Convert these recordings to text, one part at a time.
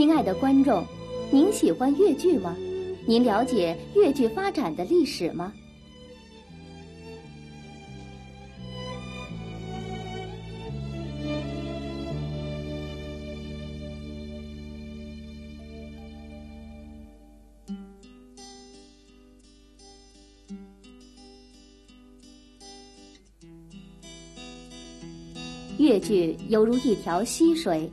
亲爱的观众，您喜欢越剧吗？您了解越剧发展的历史吗？越剧犹如一条溪水，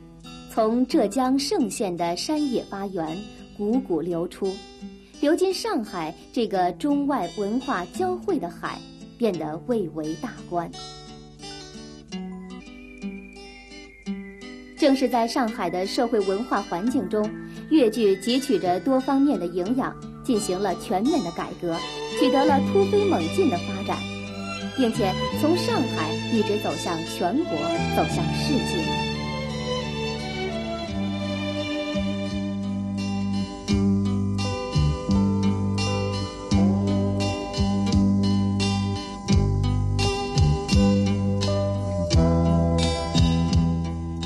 从浙江嵊县的山野发源，汩汩流出，流进上海这个中外文化交汇的海，变得蔚为大观。正是在上海的社会文化环境中，越剧汲取着多方面的营养，进行了全面的改革，取得了突飞猛进的发展，并且从上海一直走向全国，走向世界。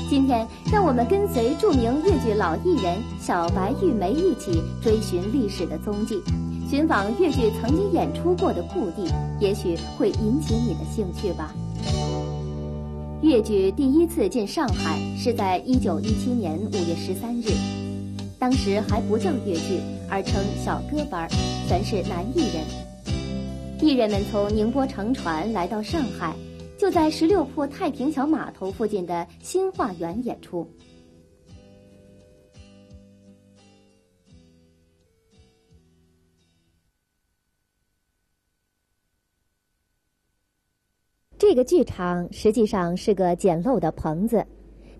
今天，让我们跟随著名越剧老艺人小白玉梅一起追寻历史的踪迹，寻访越剧曾经演出过的故地，也许会引起你的兴趣吧。越剧第一次进上海是在1917年5月13日，当时还不叫越剧，而称小歌班，全是男艺人。艺人们从宁波乘船来到上海，就在16铺太平桥码头附近的新化园演出。这个剧场实际上是个简陋的棚子，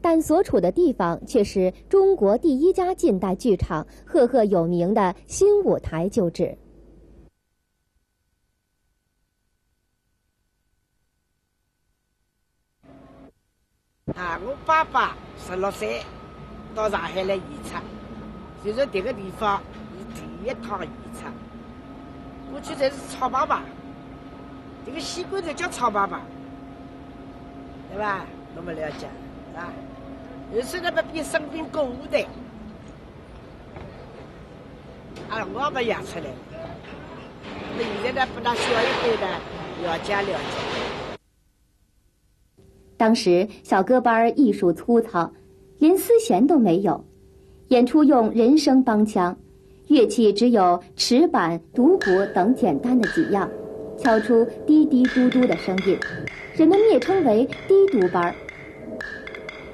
但所处的地方却是中国第一家近代剧场，赫赫有名的新舞台旧址。我爸爸16岁到上海来演出，就说这个地方是第一趟演出。过去才是草爸爸，这个戏馆就叫草爸爸，对吧？那么了解啊？有时候不比生病购物的，我也演出来了。那现在呢，不大小一辈的了解了解。当时小歌班艺术粗糙，连丝弦都没有，演出用人声帮腔，乐器只有尺板、独鼓等简单的几样，敲出滴滴嘟嘟的声音，人们蔑称为低嘟班。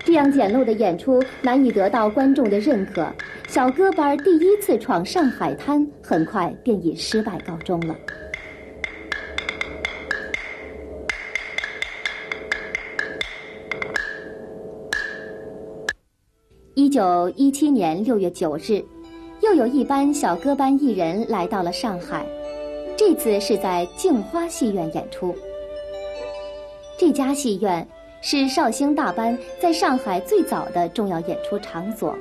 这样简陋的演出难以得到观众的认可，小歌班第一次闯上海滩，很快便以失败告终了。1917年6月9日，又有一班小歌班艺人来到了上海，这次是在镜花戏院演出。这家戏院是绍兴大班在上海最早的重要演出场所。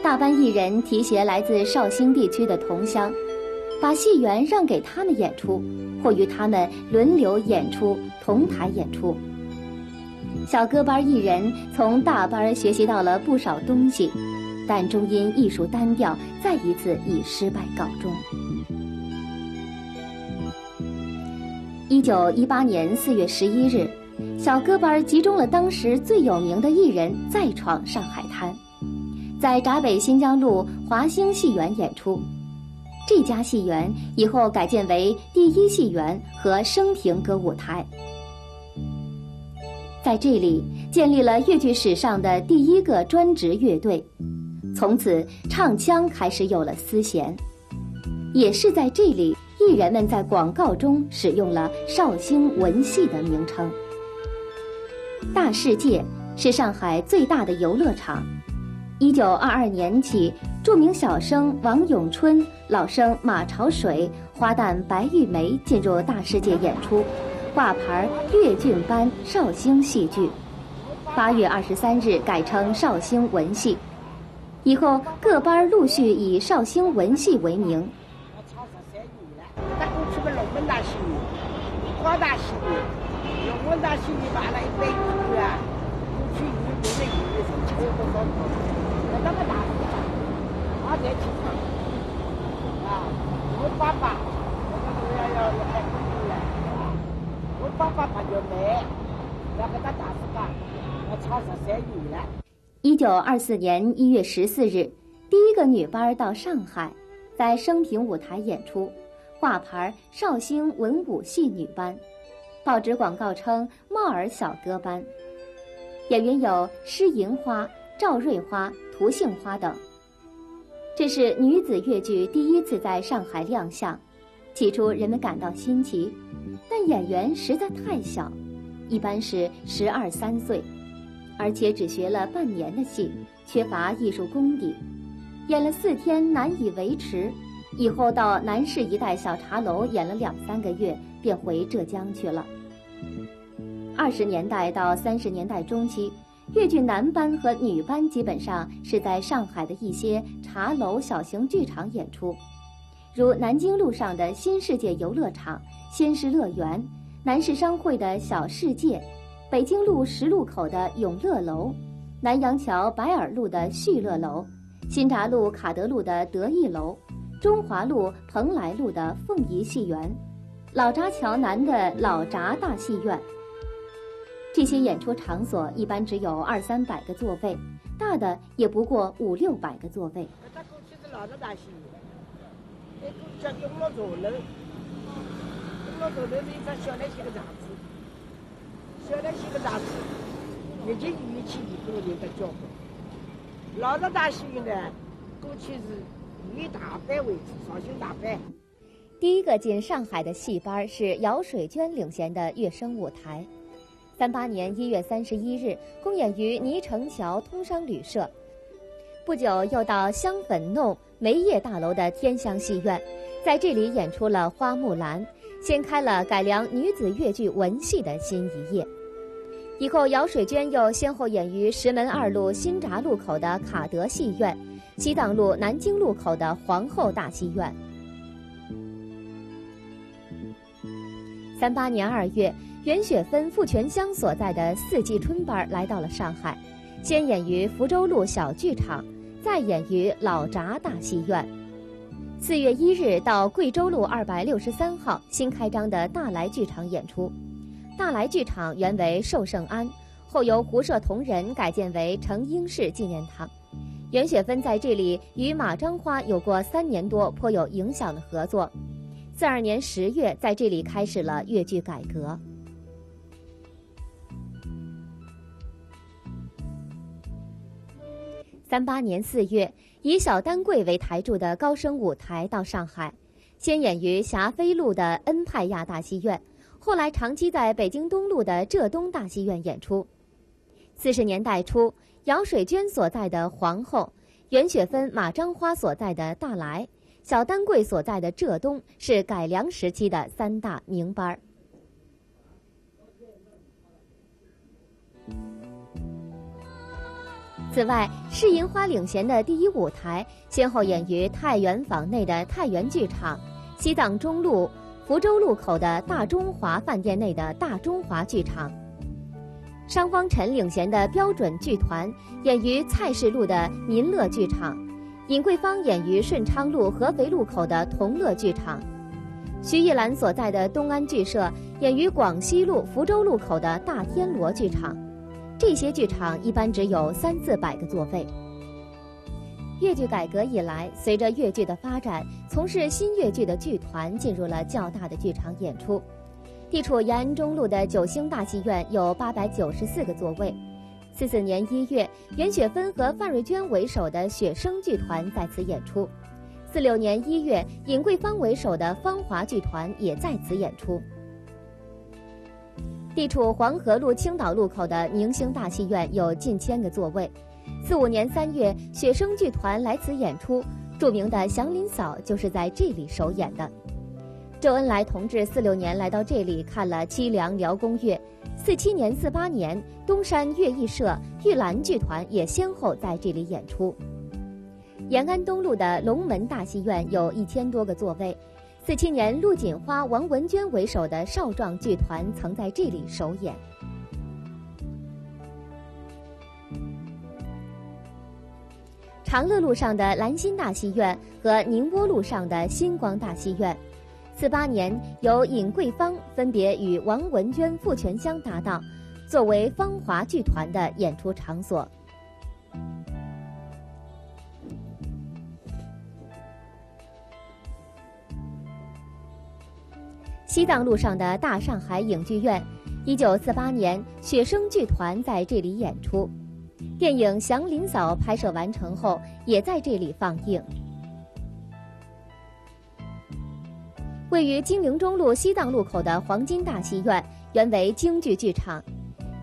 大班艺人提携来自绍兴地区的同乡，把戏园让给他们演出，或与他们轮流演出，同台演出。小歌班艺人从大班学习到了不少东西，但终因艺术单调，再一次以失败告终。1918年4月11日，小歌班集中了当时最有名的艺人，再闯上海滩，在闸北新疆路华兴戏园演出。这家戏园以后改建为第一戏园和升平歌舞台。在这里建立了越剧史上的第一个专职乐队，从此唱腔开始有了丝弦。也是在这里，艺人们在广告中使用了绍兴文戏的名称。大世界是上海最大的游乐场。1922年起，著名小生王永春、老生马朝水、花旦白玉梅进入大世界演出，挂牌粤郡班绍兴戏剧。8月23日改称绍兴文戏，以后各班陆续以绍兴文戏为名。那过去个龙门大戏院、花大戏院、龙门大戏院摆了100多啊，过去有的演员是超多少多，那么大市场，他在去唱啊，我爸爸，要开工作了，我爸爸他就买，要给他大市场，要唱13年了。1924年1月14日，第一个女班到上海，在升平舞台演出，挂牌绍兴文武戏女班，报纸广告称帽儿小歌班。演员有施银花、赵瑞花、涂杏花等。这是女子越剧第一次在上海亮相，起初人们感到新奇，但演员实在太小，一般是12、13岁，而且只学了半年的戏，缺乏艺术功底，演了4天难以维持，以后到南市一带小茶楼演了2、3个月，便回浙江去了。20年代到30年代中期，越剧男班和女班基本上是在上海的一些茶楼、小型剧场演出，如南京路上的新世界游乐场、新世乐园，南市商会的小世界，北京路10路口的永乐楼，南阳桥白尔路的旭乐楼，新闸路卡德路的德意楼，中华路蓬莱路的凤仪戏园，老闸桥南的老闸大戏院。这些演出场所一般只有200、300个座位，大的也不过500、600个座位。他过去是老的大戏院，那个叫永乐座楼，永乐座楼是一张小的些个场子，小的些个场子，已经1700多人的交关。老的大戏院呢，过去是以大班为主，绍兴大班。第一个进上海的戏班是姚水娟领衔的乐声舞台。38年1月31日公演于泥城桥通商旅社，不久又到香粉弄梅业大楼的天香戏院，在这里演出了《花木兰》，掀开了改良女子越剧文戏的新一页。以后姚水娟又先后演于石门2路新闸路口的卡德戏院，西藏路南京路口的皇后大戏院。38年2月，袁雪芬、傅全香所在的4季春班来到了上海，先演于福州路小剧场，再演于老闸大戏院。4月1日到贵州路263号新开张的大来剧场演出。大来剧场原为寿圣庵，后由胡舍同仁改建为成英式纪念堂。袁雪芬在这里与马章花有过3年多颇有影响的合作。42年10月，在这里开始了越剧改革。38年4月，以小丹桂为台柱的高升舞台到上海，先演于霞飞路的恩派亚大戏院，后来长期在北京东路的浙东大戏院演出。40年代初，姚水娟所在的皇后，袁雪芬、马章花所在的大来，小丹桂所在的浙东是改良时期的3大名班。此外，施银花领衔的第一舞台先后演于太原坊内的太原剧场、西藏中路福州路口的大中华饭店内的大中华剧场。商方陈领衔的标准剧团演于蔡氏路的民乐剧场，尹桂芳演于顺昌路合肥路口的同乐剧场，徐艺兰所在的东安剧社演于广西路福州路口的大天罗剧场。这些剧场一般只有300、400个座位。越剧改革以来，随着越剧的发展，从事新越剧的剧团进入了较大的剧场演出。地处延安中路的9星大戏院有894个座位。44年1月，袁雪芬和范瑞娟为首的雪声剧团在此演出。46年1月，尹桂芳为首的芳华剧团也在此演出。地处黄河路青岛路口的明星大戏院有近1000个座位。45年3月，雪声剧团来此演出，著名的《祥林嫂》就是在这里首演的。周恩来同志46年来到这里看了凄凉辽宫乐。47年、48年，东山乐艺社、玉兰剧团也先后在这里演出。延安东路的龙门大戏院有1000多个座位。47年，陆锦花、王文娟为首的少壮剧团曾在这里首演。长乐路上的兰心大戏院和宁波路上的星光大戏院。48年，由尹桂芳分别与王文娟、傅全香搭档，作为芳华剧团的演出场所。西藏路上的大上海影剧院，1948年，雪声剧团在这里演出。电影《祥林嫂》拍摄完成后，也在这里放映。位于金陵中路西藏路口的黄金大戏院，原为京剧剧场。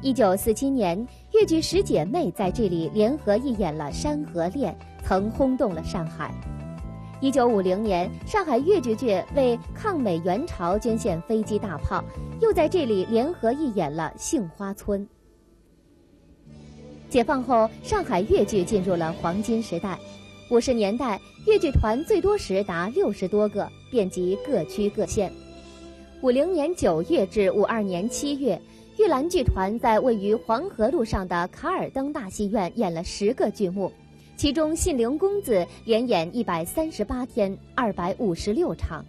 1947年，粤剧十姐妹在这里联合一演了《山河恋》，曾轰动了上海。1950年，上海越剧界为抗美援朝捐献飞机大炮，又在这里联合一演了《杏花村》。解放后，上海越剧进入了黄金时代。50年代，越剧团最多时达60多个，遍及各区各县。50年9月至52年7月，玉兰剧团在位于黄河路上的卡尔登大戏院演了10个剧目，其中信陵公子连演138天，256场。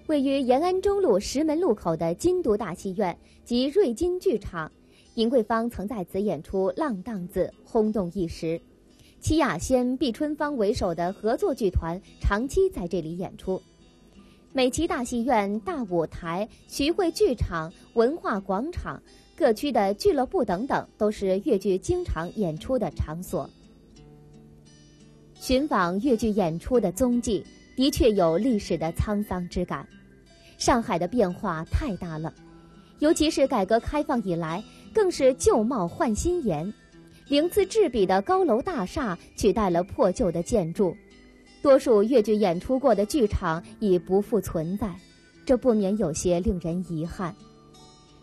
位于延安中路石门路口的金都大戏院及瑞金剧场，尹桂芳曾在此演出《浪荡子》，轰动一时。齐雅仙、毕春芳为首的合作剧团长期在这里演出。美琪大戏院、大舞台、徐汇剧场、文化广场、各区的俱乐部等等，都是越剧经常演出的场所。寻访越剧演出的踪迹，的确有历史的沧桑之感。上海的变化太大了，尤其是改革开放以来，更是旧貌换新颜，鳞次栉比的高楼大厦取代了破旧的建筑，多数越剧演出过的剧场已不复存在，这不免有些令人遗憾。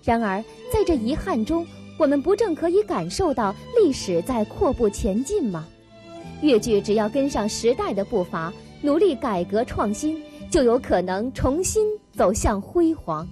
然而，在这遗憾中，我们不正可以感受到历史在阔步前进吗？越剧只要跟上时代的步伐，努力改革创新，就有可能重新走向辉煌。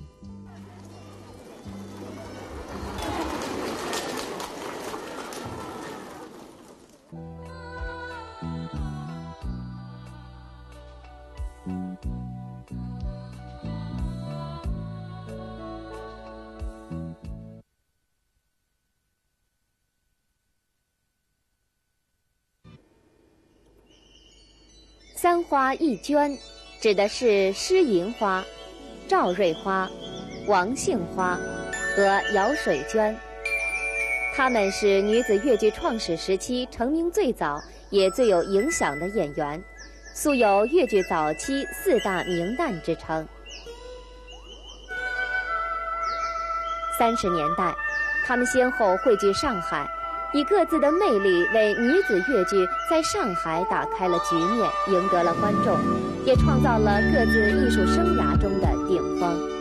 三花一娟，指的是施银花、赵瑞花、王杏花和姚水娟。她们是女子越剧创始时期成名最早也最有影响的演员，素有越剧早期4大名旦之称。30年代，她们先后汇聚上海，以各自的魅力为女子越剧在上海打开了局面，赢得了观众，也创造了各自艺术生涯中的顶峰。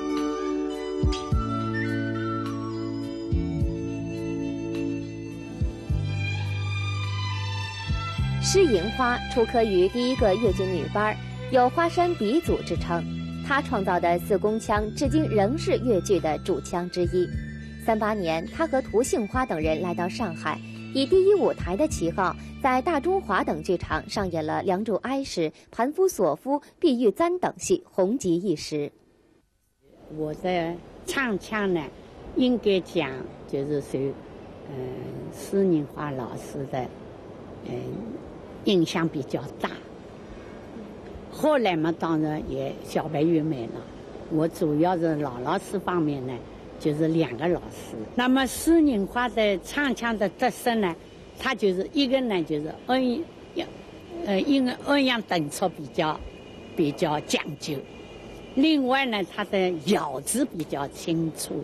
施银花出科于第一个越剧女班，有花山鼻祖之称。她创造的四宫腔至今仍是越剧的主腔之一。38年，他和涂杏花等人来到上海，以第一舞台的旗号，在大中华等剧场上演了《梁祝哀史》《盘夫索夫》《碧玉簪》等戏，红极一时。我的唱腔呢，应该讲就是受施银花老师的影响比较大。后来嘛，当然也小白越美了。我主要是老师方面呢，就是2个老师。那么施银花的唱腔的特色呢，它就是一个呢就是抑扬顿挫比较讲究，另外呢它的咬字比较清楚。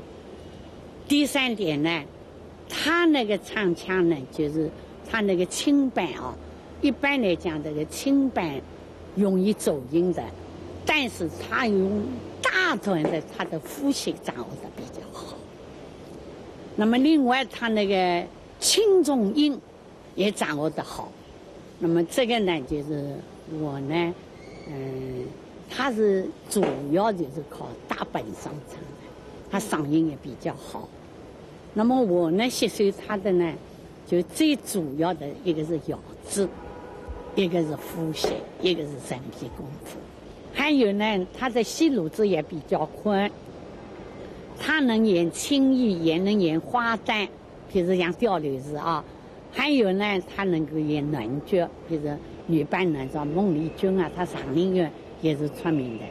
第3点呢，它那个唱腔呢，就是它那个清板啊，一般来讲这个清板容易走音的，但是它用大段的它的呼吸掌握的比较好。那么另外它那个轻重音也掌握得好。那么这个呢，就是我呢，他是主要就是靠大本上唱的，他嗓音也比较好。那么我呢，吸收他的呢，就最主要的一个是咬字，一个是呼吸，一个是身体功夫。还有呢，他的戏路子也比较宽，他能演青衣，也能演花旦，譬如像刁刘氏啊。还有呢，他能够演男角，譬如女扮男装孟丽君啊，他上林苑也是出名的。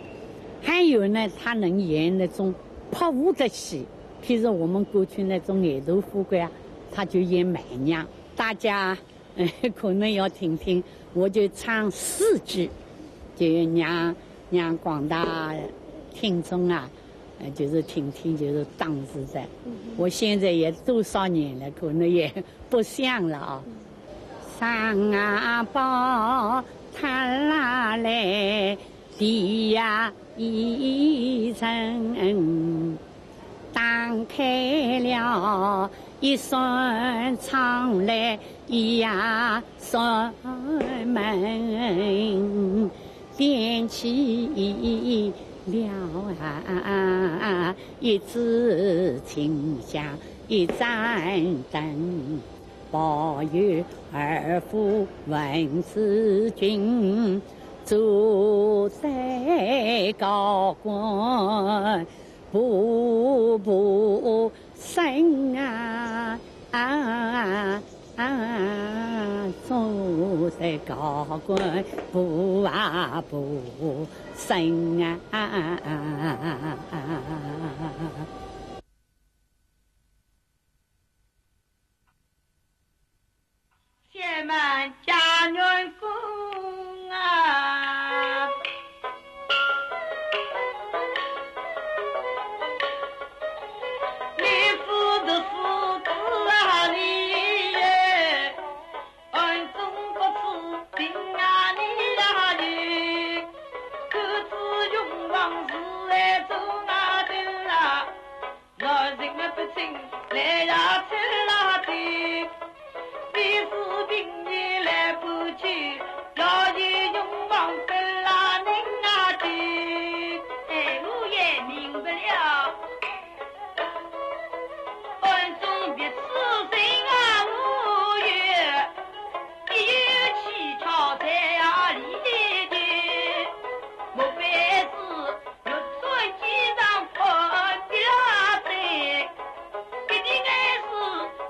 还有呢，他能演那种泼妇的戏，譬如我们过去那种眼头富贵啊，他就演媚娘。大家可能要听听，我就唱4句，就让广大听众啊，就是听听，就是当时的。我现在也多少年了，可能也不像了啊。山啊宝滩拉来，地呀一层，打开了一扇窗来呀扇门，点起了一支清香一盏灯，保佑二夫文子君坐在高官，步步升坐在高官，步啊步升前门家园宫啊，你父的父子啊你耶，恩中国子平啊你呀你，各自勇往事来走啊走啊，老人们不听来呀去啦的。必是平日来不及，要以勇往奔啦宁啊的。哎，我也明白了，恩中别此心啊无怨，一有蹊跷在啊里的，莫非是玉尊机上破的啦在，一定爱是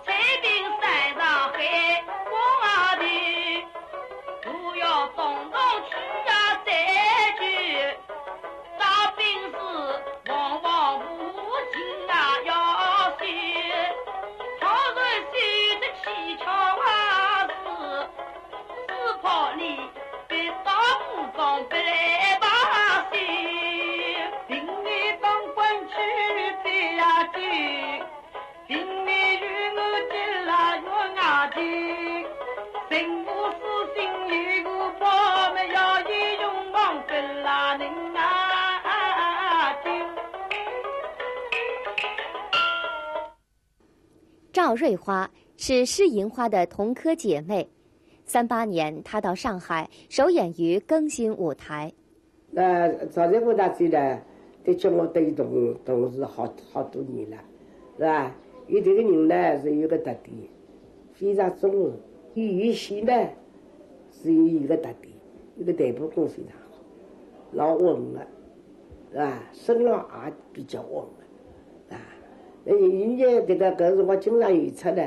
才兵山上海。不要动动去呀再去，大兵是往往无情啊要死，倘若修得蹊跷啊是跑里别到不中别来把戏，平日当官去飞呀去，平日与我进了冤啊去。人无私心有个宝，没要以勇往奔啦人啊的。赵瑞花是施银花的同科姐妹。38年，她到上海首演于更新舞台。赵瑞花大姐呢，的确我对同事好多年了，是吧？伊这个人呢是有个特点，非常忠厚。语戏呢是有一个特点，一个台步功非常好，老稳了，是吧？声浪也比较稳了，啊。人家这个搿是我经常演出呢，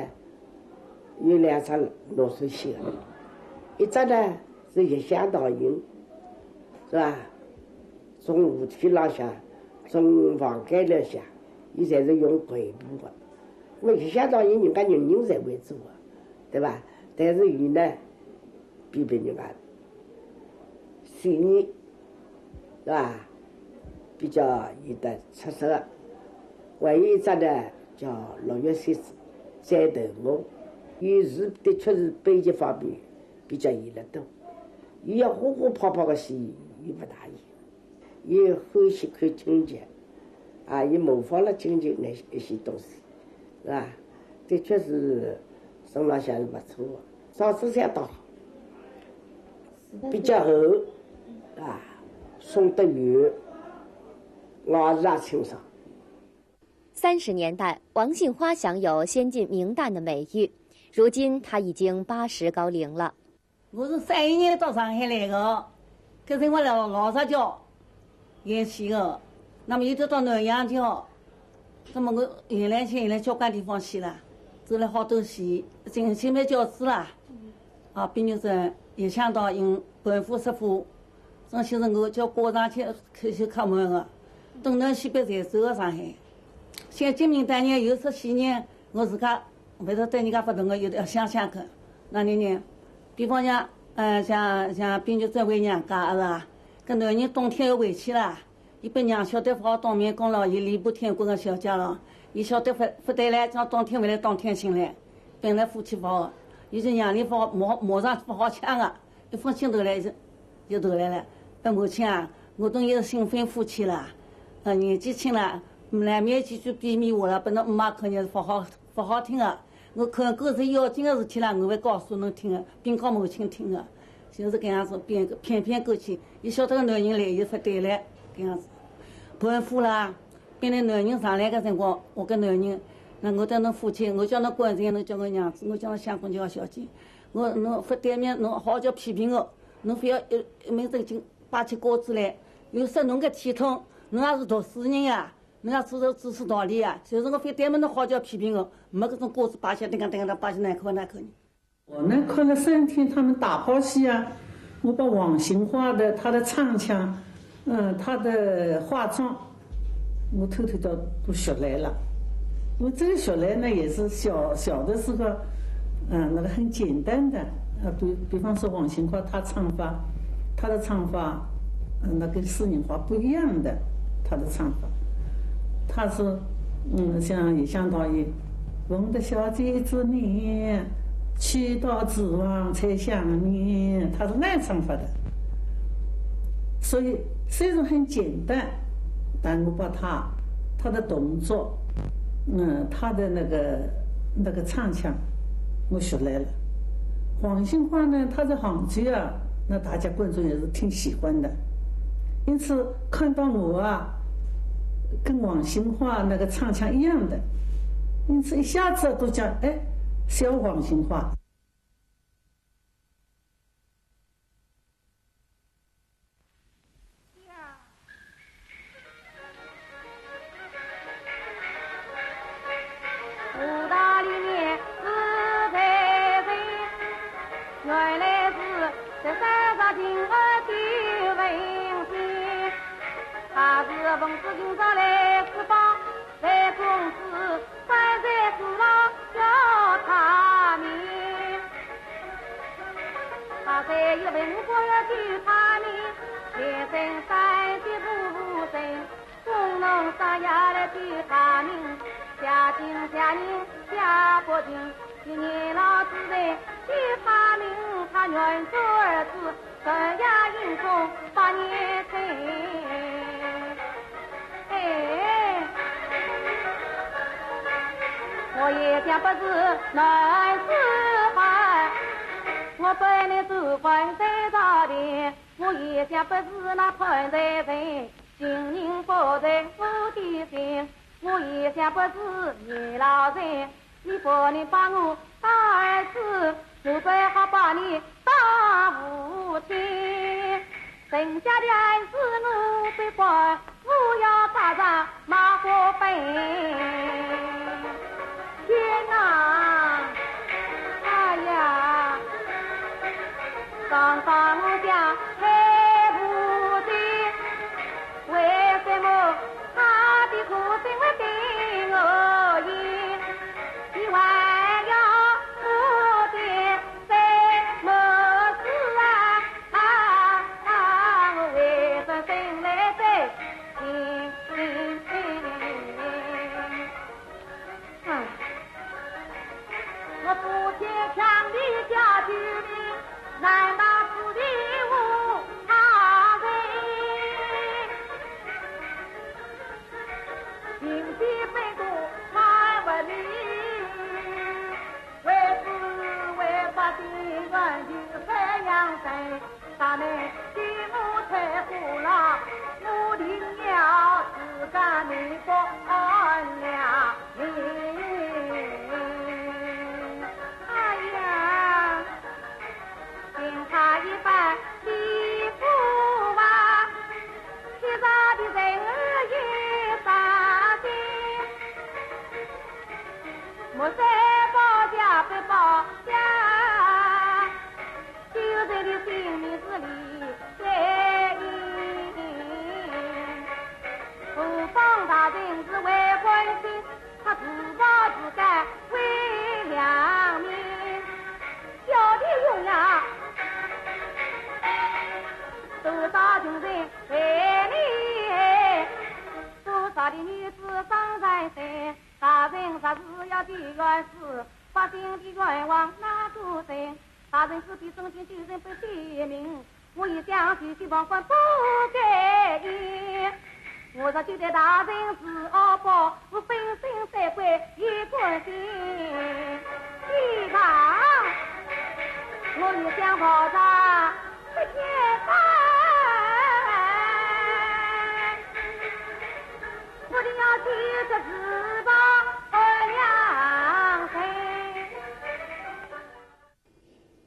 有2场老熟悉的，一只呢是月香倒影，是吧？从舞厅浪向，从房间里向，伊侪是用腿部的。那么月香倒影人家人侪会做的，对吧？但是伊呢，比别人家细腻，是吧？比较有的出色。还有一只呢叫6月3日摘头目，伊是的确是悲剧方面比较演得多。伊要花花泡泡的戏，伊不大演。伊欢喜看京剧，啊，伊模仿了京剧一些东西，是吧？的确是声浪向是不错的。嗓子相当好，比较厚，啊，送得远，咬字也清爽。30年代，王杏花享有先进名旦的美誉，如今她已经80高龄了。我是31年到上海来的，搿辰光来60桥演戏的，那么有的到南洋桥，那么我原来交关地方去了，走了好多戏，新派教师啦，啊，毕业生也想到因本府师傅，张先生我叫过上去开门的，东南西北侪走的上海。像今明当年有出戏呢，我自家为了对人家不同的，有的要想想看，哪里呢？比方讲，像编剧在回娘家是吧？搿男人冬天要回去啦，伊把娘晓得不好当面讲了，伊礼部天官的小姐了，伊晓得不对来，讲当天回来当天醒来，本来夫妻不好，伊就娘里不好马上不好抢啊，一封信头来就投来了。母亲啊，我等于是新婚夫妻了，年纪轻了，难免几句比米话了，把侬妈看见是不好听的。我看搿是要紧的事体啦，我会告诉侬听的，并告母亲听的，就是搿样子偏过去。伊晓得个男人来，伊不对来搿样子。判夫啦，变来男人上来个辰光，我跟男人，那我等侬父亲，我叫侬官人，侬叫我娘子，我叫侬相公叫小姐。侬不对面，侬好叫批评我，侬非要一门正经摆起稿子来，又说侬个体统，侬也是读书人呀。侬要知识道理呀，就是我非对面侬好叫批评我，没搿种稿子摆起来，叮当摆起难看。我呢看了3天他们打炮戏啊，我把王杏花的她的唱腔，她的化妆，我偷都学来了。我这个学来呢也是小的时候，那个很简单的，比方说王杏花她的唱法，那跟施锦华不一样的，她的唱法。他是，像也相当于，闻得小姐之年，去到指望才相念，他是那样唱法的。所以虽然很简单，但我把他的动作，他的那个唱腔，我学来了。黄杏花呢，他在杭州啊，那大家观众也是挺喜欢的，因此看到我啊。跟王杏花那个唱腔一样的，因此一下子都讲小王杏花。武大里面是在人，原来是这3听我的文心。他是奉旨今朝来释放，在公司关在树上叫他名。他在一文国要救他名，全身3级不身，工农上下来救他名。下井下人下不尽，一年老之人救他名，他原做儿子，生涯因中8年成。我也想不是男子汉，我本来是官在朝廷，我也想不是那判在人，经营不在我的心，我也想不是年老人，你不能把我当儿子，就最好把你当父亲。剩下的儿子我不管，我要打上马虎本。天哪！哎呀！刚刚我家开不的，为什么他的父亲会对我言？你还要我的什么事啊？我为什生来在我父亲强力家居里，难道是的无他人？经济本土太文明，为百姓安居太阳生，他们的我太苦了，我定要自干民国安良民。大人啥是要的原是百姓的愿望哪都真？大人是比圣经救人不提名，我一想继续往还不给你。我这就得大人是阿宝，我分身三归一个心。一看，我一想跑着不见饭，我的要记着翅膀二两身。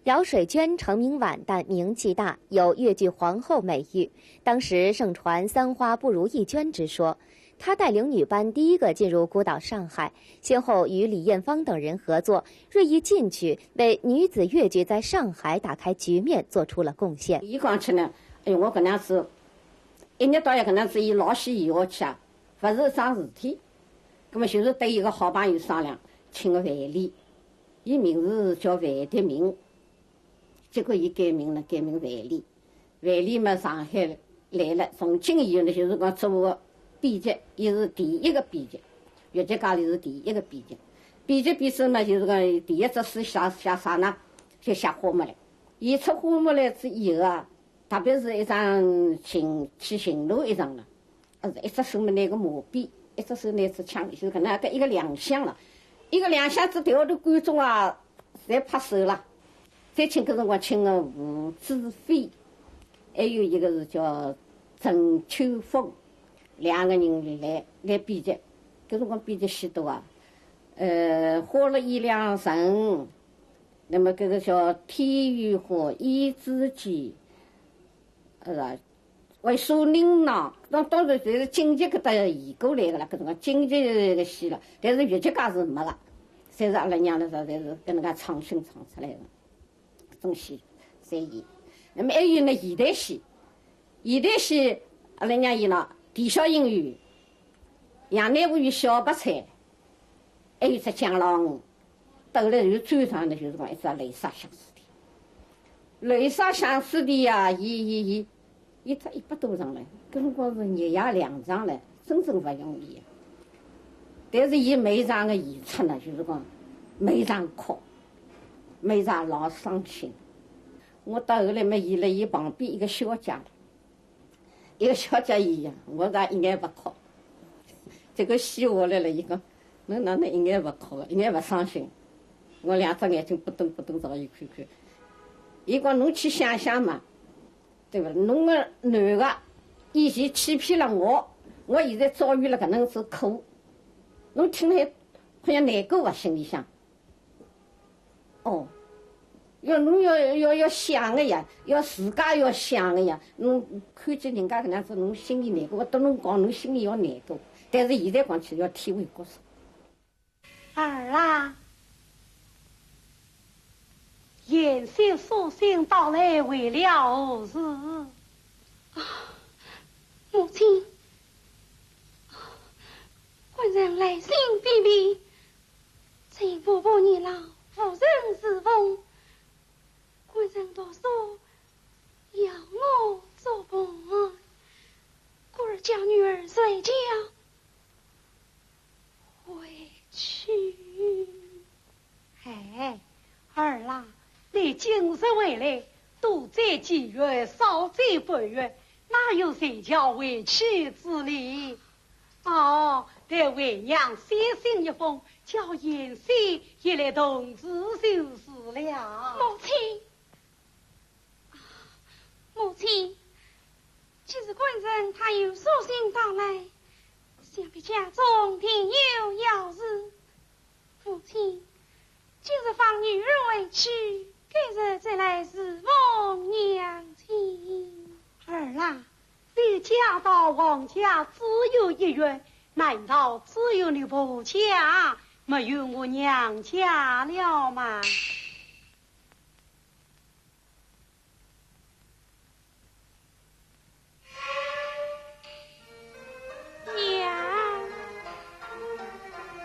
姚水娟成名晚，但名气大，有越剧皇后美誉。当时盛传三花不如一娟之说。她带领女班第一个进入孤岛上海，先后与李艳芳等人合作，锐意进取，为女子越剧在上海打开局面做出了贡献。一讲起来，哎呦，我搿能子一日到夜搿能子以老喜以下去啊，勿是桩事体。葛么就是对一个好朋友商量，请个范丽，伊名字叫范德明。结果伊改名了，改名范丽。范丽嘛，上海来了，从今以后呢，就是讲做个编辑，伊是第一个编辑，越剧界里是第一个编辑。编辑编手嘛，就是讲第一只书写啥呢？就写花木兰。伊出花木兰之以后啊，特别是一张去寻路一张了，一只手嘛拿个马鞭，一只手拿支枪，就是搿能一个两厢了，一个两厢子调头观众啊，侪拍手了。再请搿辰光请个吴志飞，还有一个是叫陈秋风，两个人来编辑。搿辰光编辑许多啊，花了一两神，那么搿个叫天雨花、一枝间，为数琳琅，当然侪是京剧搿搭移过来个啦。搿辰光京剧个戏了，但是越剧界是没了，侪是阿拉娘那时候侪是搿能介创新创出来个。种戏侪演，那么还有呢现代戏，现代戏阿拉娘演了《啼笑姻缘》、《杨乃武与小白菜》，还有只蒋老五，到后来又追上的就是讲一只《雷莎相思地》。《雷莎相思地》呀，演出100多场了，搿辰光是日夜2场了，真正勿容易啊。但是伊每一场个演出呢，就是讲每一场哭。每场老伤心，我到后来嘛演了伊旁边一个小姐，一个小姐演呀，我咋一眼勿哭？这个戏下来了，伊讲侬哪能一眼勿哭个，一眼勿伤心？我两只眼睛扑腾扑腾朝伊看看，伊讲侬去想想嘛，对伐？侬个男个以前欺骗了我现在遭遇了搿能子苦，侬听了好像难过伐？心里想。哦，侬要想个呀，要自家要想个呀。侬看见人家搿样子，侬心里难过。我跟侬讲，侬心里要难过。但是现在讲起要体会过受。儿啊，言谢书信到来为了何事？母亲，官人来信禀禀，请伯伯年老。夫人侍奉，官人多说要我做伴，故而叫女儿随轿回去。哎，儿啦，你今日回来，多在几月，少在8月，哪有随轿回去之理？哦，得为娘写信一封，叫妍希也来同志就是了。母亲，既是官人他有书信到来，想必家中定有要事。母亲，今日放女儿回去，今日再来侍奉娘亲。儿啦，你嫁到王家只有1月，难道只有你婆家，没有我娘家了吗？娘，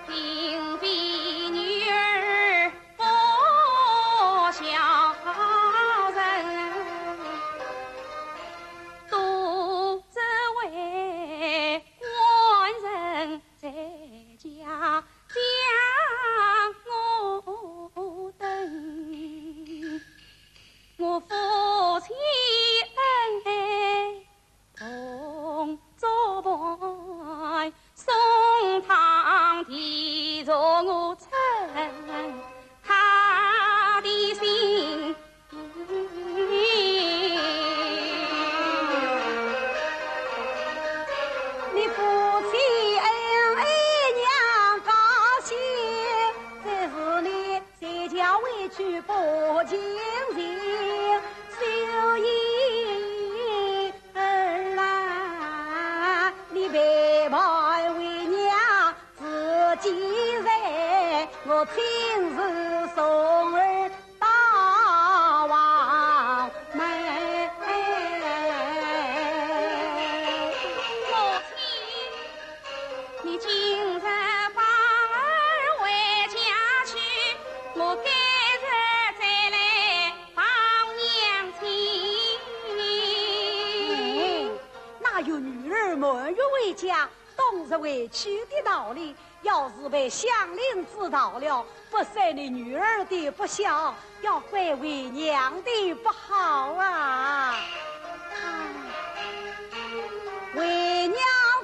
定比女儿不孝人，独自为官人在家。家将我等，我父亲同作伴，送堂地着我称他的心。你父亲爱娘高兴，这是你谁家委屈不尽心，秀英儿啊，你别白为娘自己人，我亲自送儿到王门。你今日把儿回家去，我改日再来帮娘亲。哪有女儿满月回家，懂得委屈的道理？要是被乡邻知道了，不是你女儿的不孝，要怪为娘的不好啊！为娘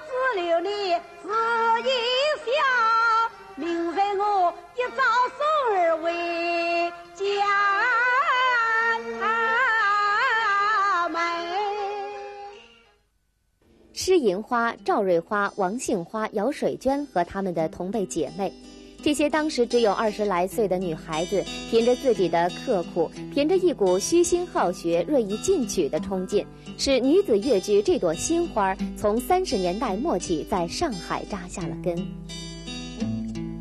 只留你自一笑，明日我一早送儿回家门。施银花、赵瑞花、王杏花、姚水娟和她们的同辈姐妹，这些当时只有20来岁的女孩子，凭着自己的刻苦，凭着一股虚心好学、锐意进取的冲劲，使女子越剧这朵新花从30年代末起在上海扎下了根。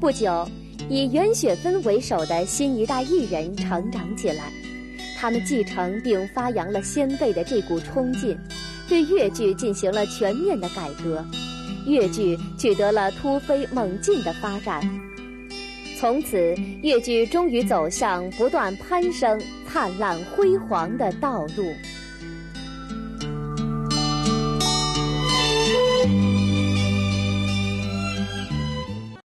不久，以袁雪芬为首的新一代艺人成长起来，他们继承并发扬了先辈的这股冲劲，对越剧进行了全面的改革，越剧取得了突飞猛进的发展。从此，越剧终于走向不断攀升、灿烂辉煌的道路。